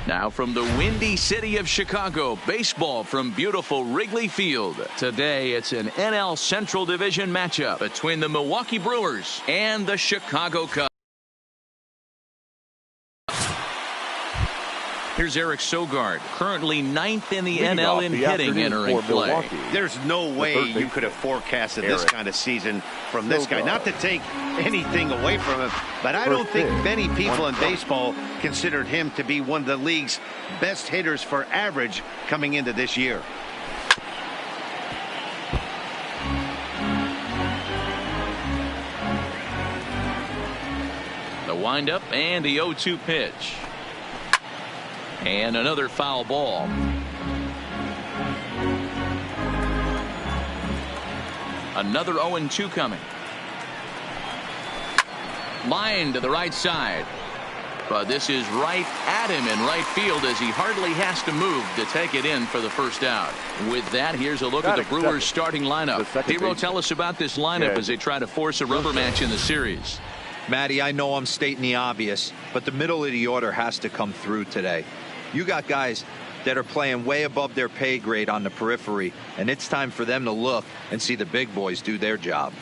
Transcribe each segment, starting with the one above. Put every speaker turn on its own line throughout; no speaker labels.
Now from the windy city of Chicago, baseball from beautiful Wrigley Field. Today it's an NL Central Division matchup between the Milwaukee Brewers and the Chicago Cubs. Here's Eric Sogard, currently 9th in the NL in hitting, entering play.
There's no way you could have forecasted this kind of season from this guy. Not to take anything away from him, but I don't think many people in baseball considered him to be one of the league's best hitters for average coming into this year.
The windup and the 0-2 pitch. And another foul ball. Another 0-2 coming. Line to the right side. But this is right at him in right field as he hardly has to move to take it in for the first out. With that, here's a look at the Brewers starting lineup. Hero, tell us about this lineup as they try to force a rubber match in the series.
Matty, I know I'm stating the obvious, but the middle of the order has to come through today. You got guys that are playing way above their pay grade on the periphery, and it's time for them to look and see the big boys do their job.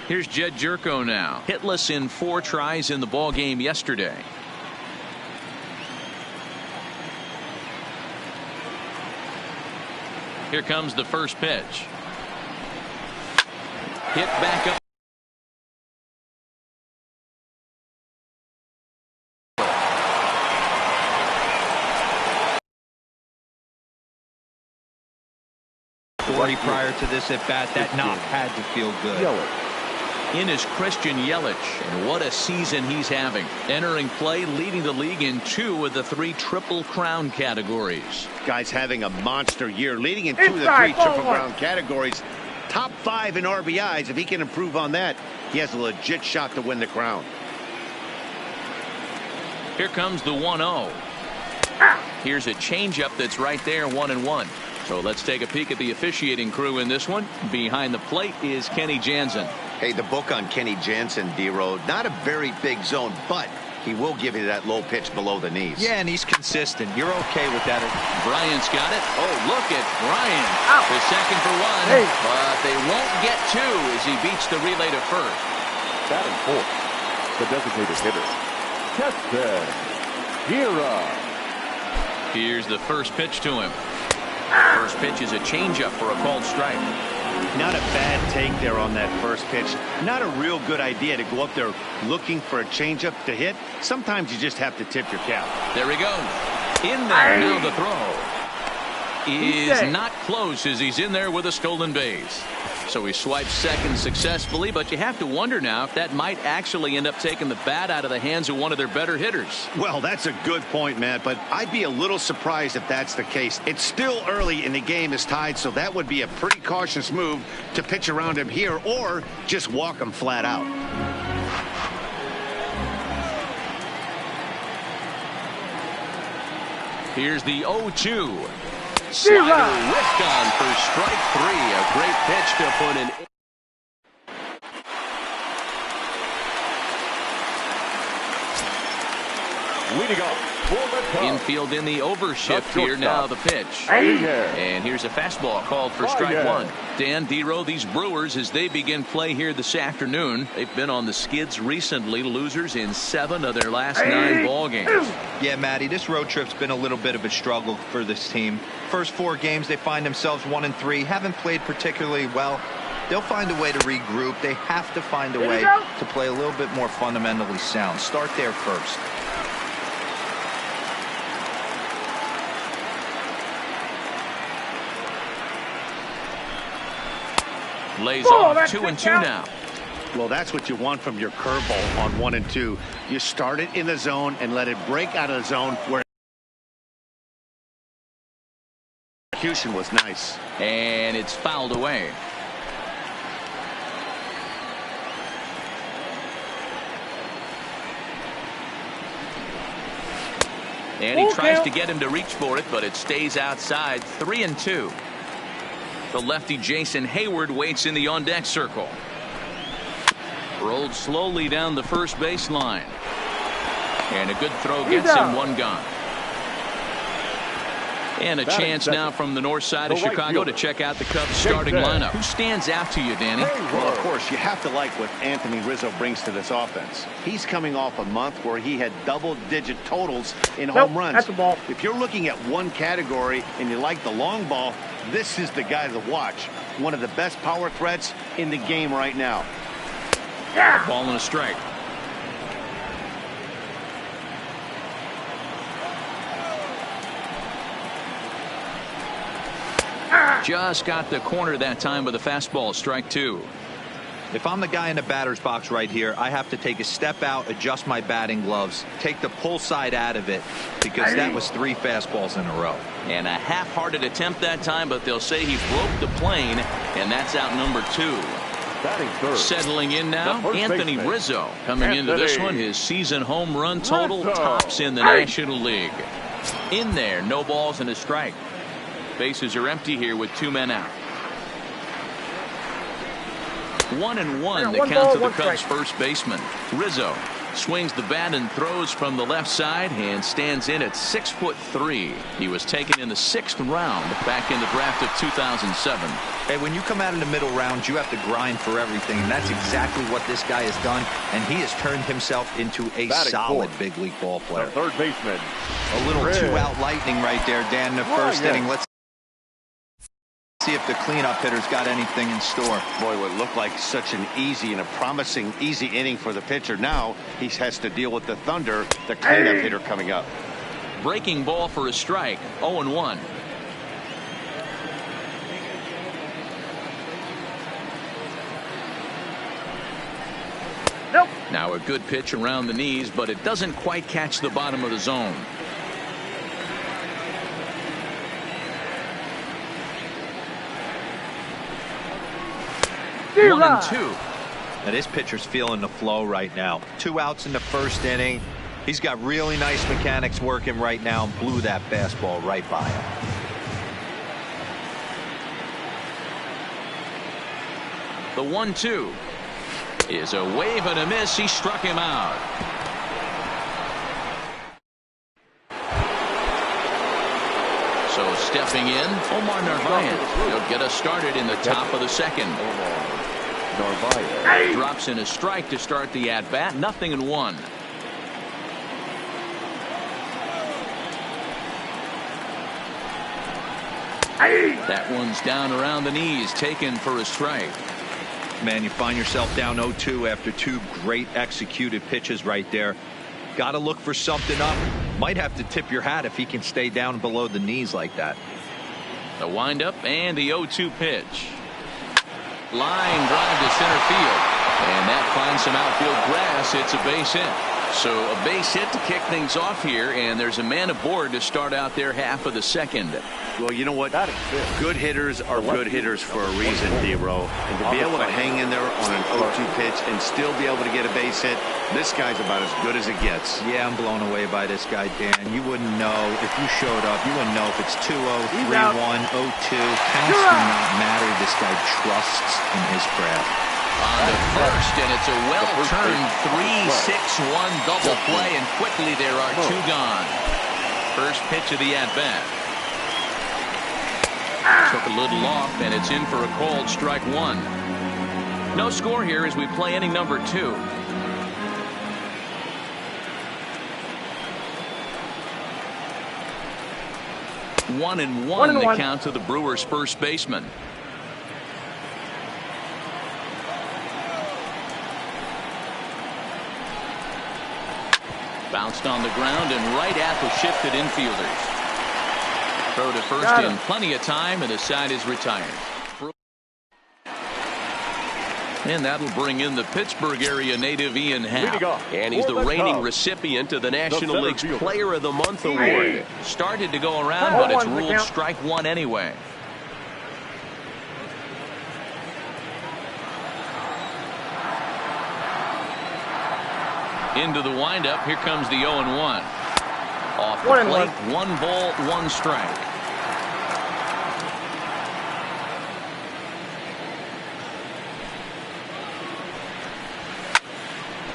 Here's Jed Jerko now, hitless in 4 tries in the ball game yesterday. Here comes the first pitch. Hit back up.
Prior to this at bat, that knock had to feel good.
In is Christian Yelich, and what a season he's having. Entering play, leading the league in 2 of the 3 Triple Crown categories.
Guy's having a monster year, leading in 2 of the 3 Triple Crown categories. Top 5 in RBIs. If he can improve on that, he has a legit shot to win the crown.
Here comes the 1-0. Here's a changeup that's right there, 1-1. So let's take a peek at the officiating crew in this one. Behind the plate is Kenny Jansen.
Hey, the book on Kenny Jansen, D-Road, not a very big zone, but he will give you that low pitch below the knees.
Yeah, and he's consistent. You're okay with that.
Bryant's got it. Oh, look at Bryant. The second for 1. But they won't get 2 as he beats the relay to first.
Batting fourth, the designated hitter, Keston Hiura.
Here's the first pitch to him. First pitch is a changeup for a called strike.
Not a bad take there on that first pitch. Not a real good idea to go up there looking for a changeup to hit. Sometimes you just have to tip your cap.
There he goes. In there. Now the throw is not close as he's in there with a stolen base. So he swipes second successfully, but you have to wonder now if that might actually end up taking the bat out of the hands of one of their better hitters.
Well, that's a good point, Matt, but I'd be a little surprised if that's the case. It's still early and the game is tied, so that would be a pretty cautious move to pitch around him here or just walk him flat out.
Here's the 0-2. Slider whiffed on for strike 3. A great pitch to put an
Leading off for the Cubs.
infield in the overshift here. Now the pitch. And here's a fastball called for strike 1. Dan, D-Row, these Brewers, as they begin play here this afternoon, they've been on the skids recently, losers in 7 of their last 9 ball games.
Yeah, Matty, this road trip's been a little bit of a struggle for this team. First 4 games, they find themselves 1-3, haven't played particularly well. They'll find a way to regroup. They have to find a way to play a little bit more fundamentally sound. Start there first.
Lays off 2-2 now.
Well, that's what you want from your curveball on 1 and 2. You start it in the zone and let it break out of the zone where execution was nice.
And it's fouled away. And he tries to get him to reach for it, but it stays outside. 3-2. The lefty Jason Hayward waits in the on-deck circle. Rolled slowly down the first baseline. And a good throw gets him one gone. And a chance now from the north side of Chicago to check out the Cubs starting lineup. Who stands out to you, Danny?
Well, of course, you have to like what Anthony Rizzo brings to this offense. He's coming off a month where he had double-digit totals in home runs.
That's a ball.
If you're looking at one category and you like the long ball, this is the guy to watch. One of the best power threats in the game right now.
Yeah.
Ball and a strike. Just got the corner that time with a fastball. Strike two.
If I'm the guy in the batter's box right here, I have to take a step out, adjust my batting gloves, take the pull side out of it, because that was 3 fastballs in a row.
And a half-hearted attempt that time, but they'll say he broke the plane, and that's out number 2. Settling in now, Anthony Rizzo. Coming into this one, his season home run total tops in the National League. In there, no balls and a strike. Bases are empty here with 2 men out. 1-1 the count to the Cubs first baseman. Rizzo swings the bat and throws from the left side and stands in at 6'3". He was taken in the 6th round back in the draft of 2007.
Hey, when you come out in the middle rounds, you have to grind for everything, and that's exactly what this guy has done, and he has turned himself into a solid big league ball player.
Third baseman.
A little 2-out lightning right there, Dan, in the first inning. Let's see if the cleanup hitter's got anything in store.
Boy, it would look like such an easy and a promising easy inning for the pitcher. Now he has to deal with the Thunder, the cleanup hitter coming up.
Breaking ball for a strike. 0-1.
Nope.
Now a good pitch around the knees, but it doesn't quite catch the bottom of the zone.
Zero.
1-2.
Now this pitcher's feeling the flow right now. 2 outs in the first inning. He's got really nice mechanics working right now and blew that fastball right by him.
The 1-2 is a wave and a miss. He struck him out. So stepping in, Omar Narvaez. He'll get us started in the top of the second.
Narvaez
drops in a strike to start the at-bat. 0-1. That one's down around the knees, taken for a strike.
Man, you find yourself down 0-2 after 2 great executed pitches right there. Got to look for something up. Might have to tip your hat if he can stay down below the knees like that.
The windup and the 0-2 pitch. Line drive to center field, and that finds some outfield grass. It's a base hit. So a base hit to kick things off here, and there's a man aboard to start out their half of the second.
Well, you know what? Good hitters are good hitters for a reason, D-Row. And to be able to hang in there on an 0-2 pitch and still be able to get a base hit, this guy's about as good as it gets.
Yeah, I'm blown away by this guy, Dan. You wouldn't know if you showed up. You wouldn't know if it's 2-0, 3-1, 0-2. Counts do not matter. This guy trusts in his craft.
On to first, and it's a well-turned 3-6-1 double play, and quickly there are 2 gone. First pitch of the at-bat. Took a little off, and it's in for a called strike 1. No score here as we play inning number 2. 1-1 the count to the Brewers' first baseman. Bounced on the ground and right at the shifted infielders. Throw to first in plenty of time, and the side is retired. And that'll bring in the Pittsburgh area native Ian Happ. And he's the reigning recipient of the National League's Player of the Month award. Started to go around, but it's ruled strike 1 anyway. Into the windup. Here comes the 0-1. Off the plate, 1 ball, 1 strike.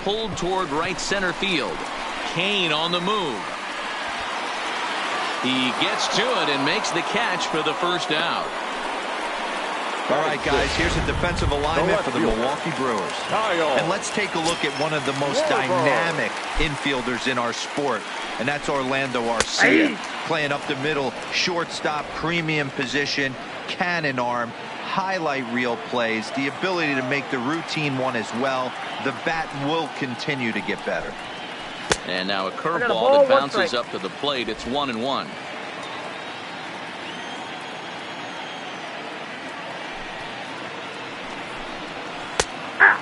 Pulled toward right center field. Kane on the move. He gets to it and makes the catch for the first out.
All right, guys, here's a defensive alignment for the Milwaukee Brewers. And let's take a look at one of the most dynamic infielders in our sport, and that's Orlando Arcia. Playing up the middle, shortstop, premium position, cannon arm, highlight reel plays, the ability to make the routine one as well. The bat will continue to get better.
And now a curveball that bounces up to the plate. It's 1-1.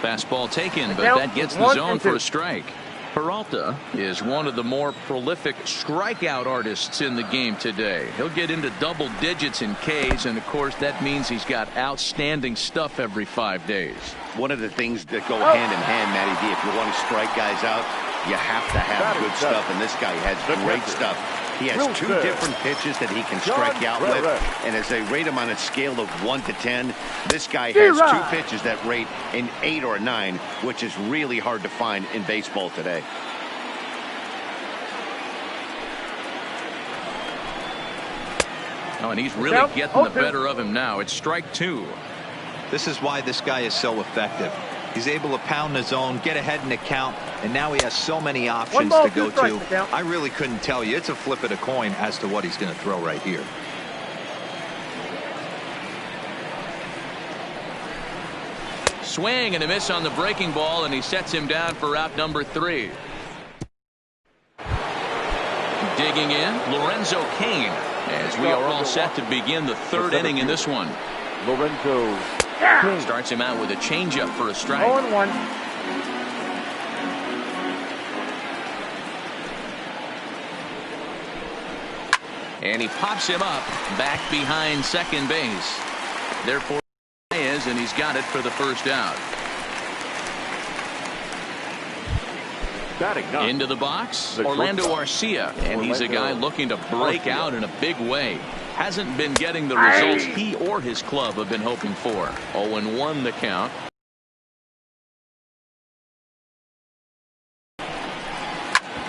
Fastball taken, but that gets the zone for a strike. Peralta is one of the more prolific strikeout artists in the game today. He'll get into double digits in Ks, and of course that means he's got outstanding stuff every 5 days.
One of the things that go hand in hand, Matty D, if you want to strike guys out, you have to have good stuff, and this guy has great stuff. He has two different pitches that he can strike out with, and as they rate him on a scale of 1 to 10, this guy has two pitches that rate an 8 or a 9, which is really hard to find in baseball today.
Oh, and he's really getting the better of him now. It's strike 2.
This is why this guy is so effective. He's able to pound the zone, get ahead in the count, and now he has so many options to go to. I really couldn't tell you. It's a flip of the coin as to what he's going to throw right here.
Swing and a miss on the breaking ball, and he sets him down for out number 3. Digging in, Lorenzo Kane, as we are all set to begin the third inning in this one.
Lorenzo
starts him out with a changeup for a strike.
0-1.
And he pops him up back behind second base. Therefore, is, and he's got it for the first out. Into the box, Orlando Arcia, and he's a guy looking to break out in a big way. Hasn't been getting the results he or his club have been hoping for. 0-1 the count.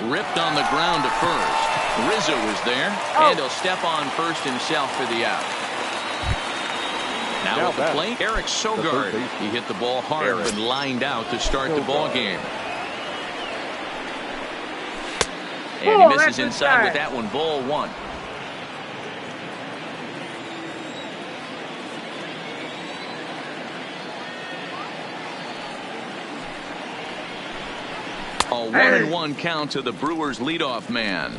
Ripped on the ground to first. Rizzo is there, and he'll step on first himself for the out. Now at the plate, Eric Sogard. He hit the ball hard but lined out to start the ball game. And he misses inside with that one. Ball 1. A 1-1 count to the Brewers leadoff man.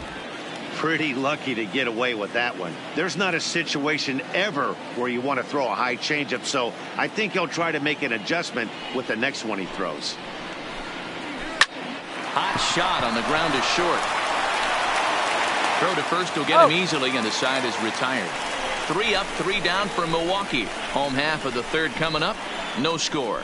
Pretty lucky to get away with that one. There's not a situation ever where you want to throw a high changeup, so I think he'll try to make an adjustment with the next one he throws.
Hot shot on the ground is short. Throw to first will get him easily, and the side is retired. 3 up, 3 down for Milwaukee. Home half of the third coming up. No score.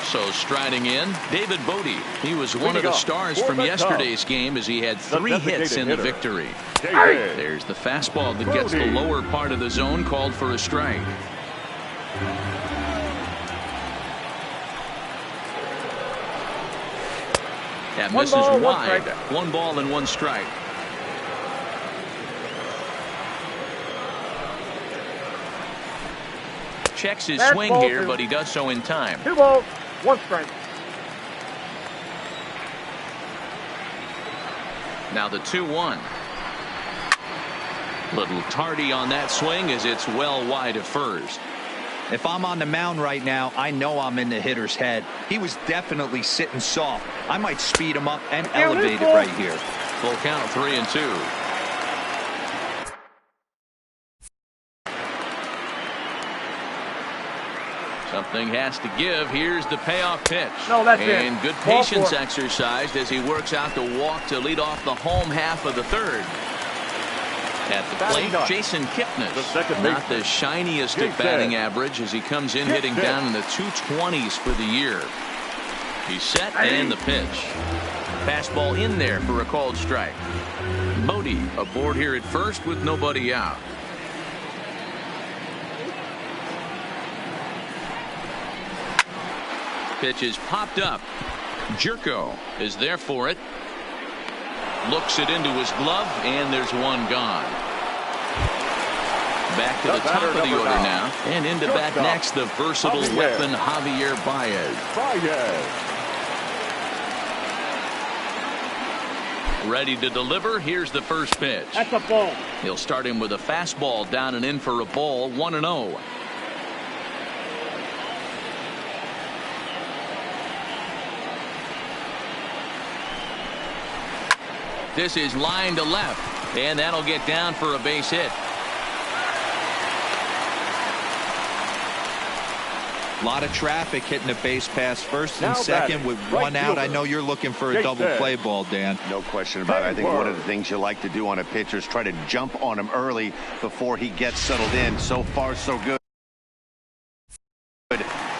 So striding in, David Bodie. He was one of the stars from yesterday's game as he had 3 hits in the victory. There's the fastball that gets the lower part of the zone, called for a strike. That misses wide. 1 ball and 1 strike. Checks his swing here, but he does so in time.
2 balls, 1 strike.
Now the 2-1. Little tardy on that swing as it's well wide of first.
If I'm on the mound right now, I know I'm in the hitter's head. He was definitely sitting soft. I might speed him up and elevate it right here.
Full count, 3-2. Something has to give. Here's the payoff pitch. And good patience exercised as he works out the walk to lead off the home half of the third. At the plate, Jason Kipnis. Not the shiniest of batting average as he comes in hitting down in the 220s for the year. He's set and the pitch. Fastball in there for a called strike. Bodie aboard here at first with nobody out. Pitch is popped up. Jerko is there for it. Looks it into his glove, and there's one gone. Back to the top of the order now. And into bat next, the versatile weapon, Javier Baez. Ready to deliver. Here's the first pitch.
That's a ball.
He'll start him with a fastball down and in for a ball. 1-0. This is line to left, and that'll get down for a base hit.
A lot of traffic hitting the base pass first and second with one out. I know you're looking for a double play ball, Dan.
No question about it. I think one of the things you like to do on a pitcher is try to jump on him early before he gets settled in. So far, so good.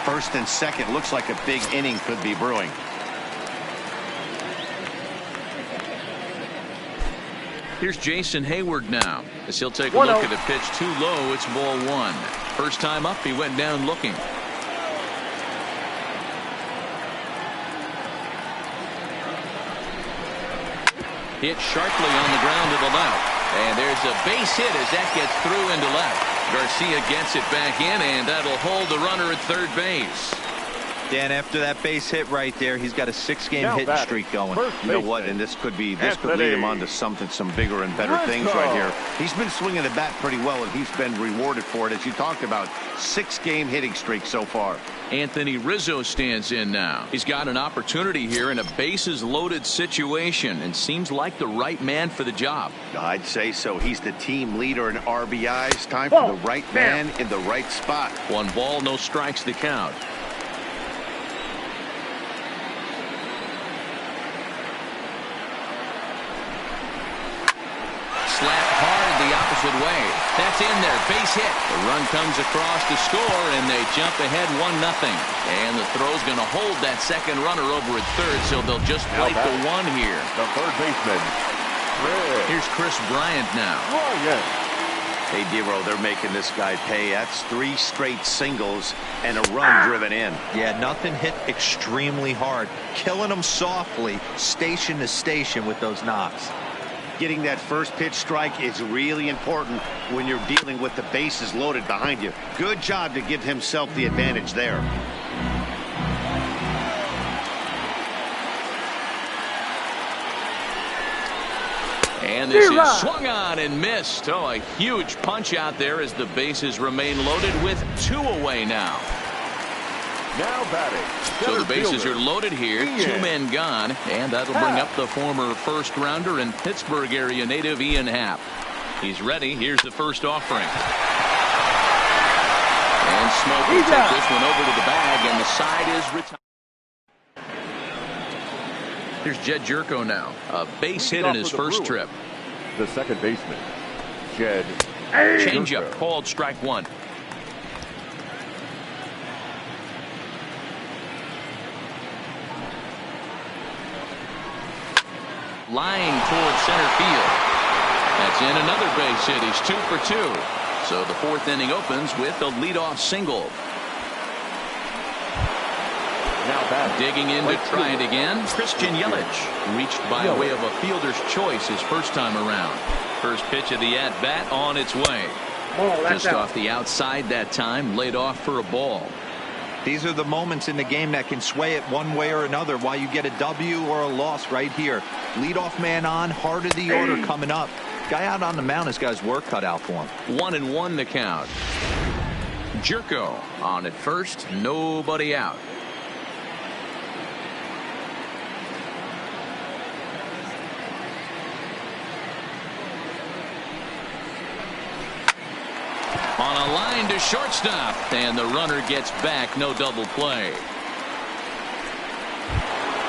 First and second, looks like a big inning could be brewing.
Here's Jason Hayward now, as he'll take a look at a pitch too low. It's ball one. First time up, he went down looking. Hit sharply on the ground to the left. And there's a base hit as that gets through into left. Garcia gets it back in, and that'll hold the runner at third base.
Dan, after that base hit right there, he's got a 6-game hitting streak going.
You know what? And this could lead him on to some bigger and better things right here. He's been swinging the bat pretty well, and he's been rewarded for it, as you talked about. 6-game hitting streak so far.
Anthony Rizzo stands in now. He's got an opportunity here in a bases-loaded situation, and seems like the right man for the job.
I'd say so. He's the team leader in RBIs. Time for the right man in the right spot.
1 ball, no strikes the count. Slapped hard the opposite way. That's in there. Base hit. The run comes across to score, and they jump ahead 1-0. And the throw's going to hold that second runner over at third, so they'll just play for one here.
The third baseman.
Here's Chris Bryant now.
Hey, Dero, they're making this guy pay. That's 3 straight singles and a run driven in.
Yeah, nothing hit extremely hard. Killing them softly, station to station with those knocks.
Getting that first pitch strike is really important when you're dealing with the bases loaded behind you. Good job to give himself the advantage there.
And this is swung on and missed. Oh, a huge punch out there as the bases remain loaded with 2 away now.
Now batting.
So the bases are loaded here. 2 men gone. And that'll bring up the former first-rounder and Pittsburgh area native Ian Happ. He's ready. Here's the first offering. And Smoke will take this one over to the bag, and the side is retired. Here's Jed Jerko now. A base hit in his first trip.
The second baseman, Jed.
Changeup called strike 1. Line towards center field. That's in another base hit. He's 2 for 2. So the 4th inning opens with a leadoff single.
Now back.
Digging in to try it again. Christian Yelich reached by way of a fielder's choice his first time around. First pitch of the at-bat on its way. Just off the outside that time, laid off for a ball.
These are the moments in the game that can sway it one way or another, why you get a W or a loss right here. Leadoff man on, heart of the order coming up. Guy out on the mound has got his work cut out for him.
1-1 the count. Jerko on at first, nobody out. On a line to shortstop, and the runner gets back. No double play.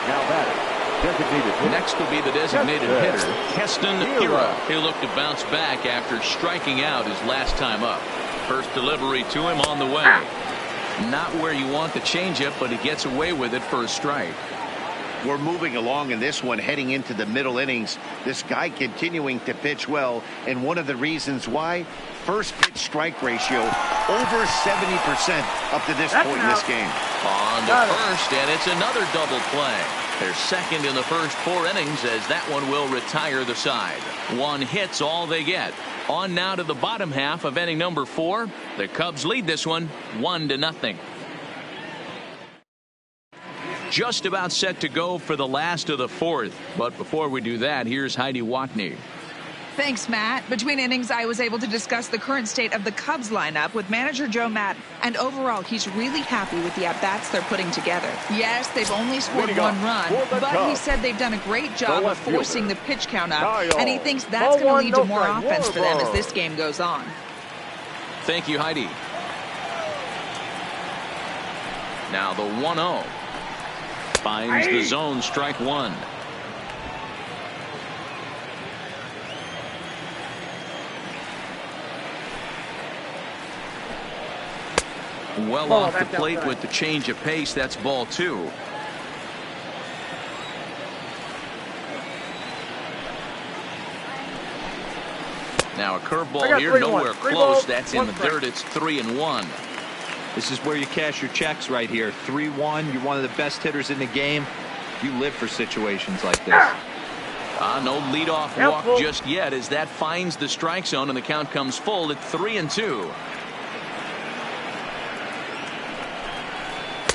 Now batting, designated hitter.
Next will be the designated hitter, Keston Hiura. He'll look to bounce back after striking out his last time up. First delivery to him on the way. Not where you want the changeup, but he gets away with it for a strike.
We're moving along in this one, heading into the middle innings. This guy continuing to pitch well, and one of the reasons why, first pitch strike ratio over 70% up to this point in this game.
On to first, and it's another double play. They're second in the first 4 innings, as that one will retire the side. 1 hit's all they get. On now to the bottom half of inning number 4. The Cubs lead this one 1-0. Just about set to go for the last of the 4th. But before we do that, here's Heidi Watney.
Thanks, Matt. Between innings, I was able to discuss the current state of the Cubs lineup with manager Joe Matt, and overall, he's really happy with the at-bats they're putting together. Yes, they've only scored 1 run, but he said they've done a great job of forcing the pitch count up, and he thinks that's going to lead to more offense for them as this game goes on.
Thank you, Heidi. Now the 1-0. Finds the zone, strike 1. Well off the plate with the change of pace. That's ball 2. Now a curveball here, nowhere close. That's in the dirt. It's 3-1.
This is where you cash your checks right here. 3-1. You're one of the best hitters in the game. You live for situations like this.
No leadoff walk just yet, as that finds the strike zone and the count comes full at 3-2.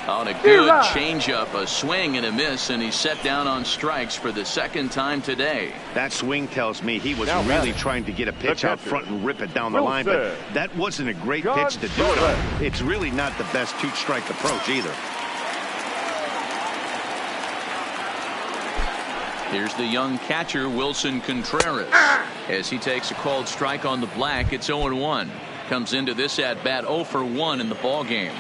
On a good changeup, a swing and a miss, and he's set down on strikes for the 2nd time today.
That swing tells me he was really trying to get a pitch out front and rip it down the line, but that wasn't a great pitch to do it on. It's really not the best 2-strike approach either.
Here's the young catcher, Wilson Contreras, as he takes a called strike on the black. It's 0-1. Comes into this at bat 0 for 1 in the ball game.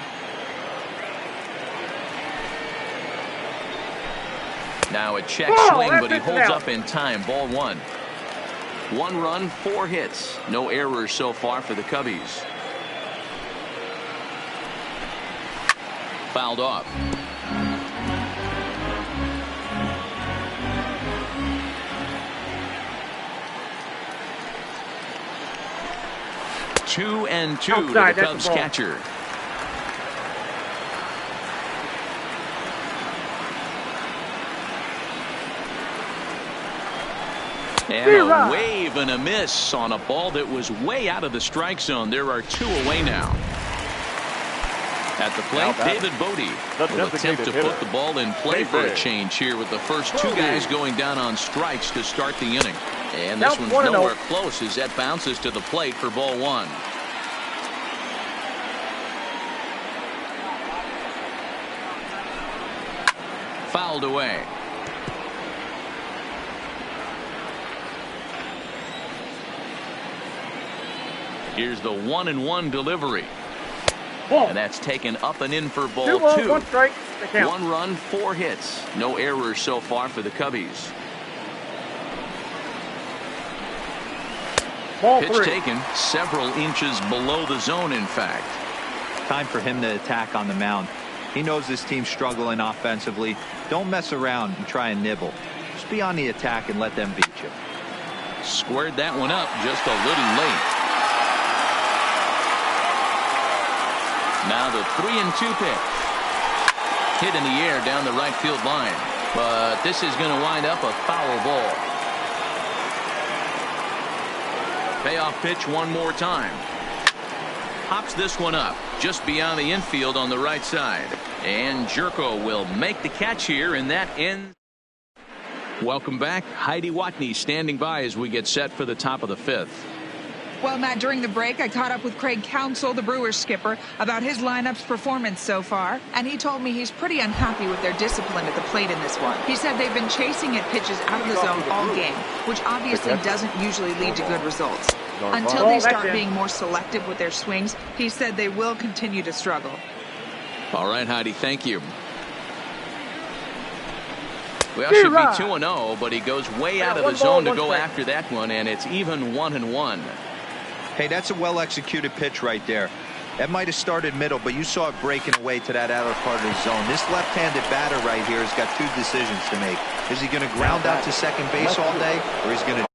Now a check swing, but he holds up in time. Ball 1. 1 run, 4 hits. No errors so far for the Cubbies. Fouled off. Two and 2 to the Cubs catcher. And a wave and a miss on a ball that was way out of the strike zone. There are 2 away now. At the plate, David Bodie will attempt to put the ball in play for a change here, with the first 2 guys going down on strikes to start the inning. And this one's nowhere close as that bounces to the plate for ball 1. Fouled away. Here's the 1-1 delivery. And that's taken up and in for ball 2.
1 strike.
1 run, 4 hits. No errors so far for the Cubbies.
Ball
Pitch
3.
taken several inches below the zone, in fact.
Time for him to attack on the mound. He knows this team's struggling offensively. Don't mess around and try and nibble. Just be on the attack and let them beat you.
Squared that one up just a little late. Now the 3-2 pitch. Hit in the air down the right field line. But this is going to wind up a foul ball. Payoff pitch one more time. Pops this one up just beyond the infield on the right side. And Jerko will make the catch here, and that ends. Welcome back. Heidi Watney standing by as we get set for the top of the 5th.
Well, Matt, during the break, I caught up with Craig Counsell, the Brewers skipper, about his lineup's performance so far, and he told me he's pretty unhappy with their discipline at the plate in this one. He said they've been chasing at pitches out of the zone all game, which obviously doesn't usually lead to good results. Until they start being more selective with their swings, he said they will continue to struggle.
All right, Heidi, thank you. Well, should be 2-0, but he goes way out of the zone to go after that one, and it's even 1-1.
Hey, that's a well-executed pitch right there. That might have started middle, but you saw it breaking away to that outer part of the zone. This left-handed batter right here has got two decisions to make. Is he going to ground out to second base all day, or is he going to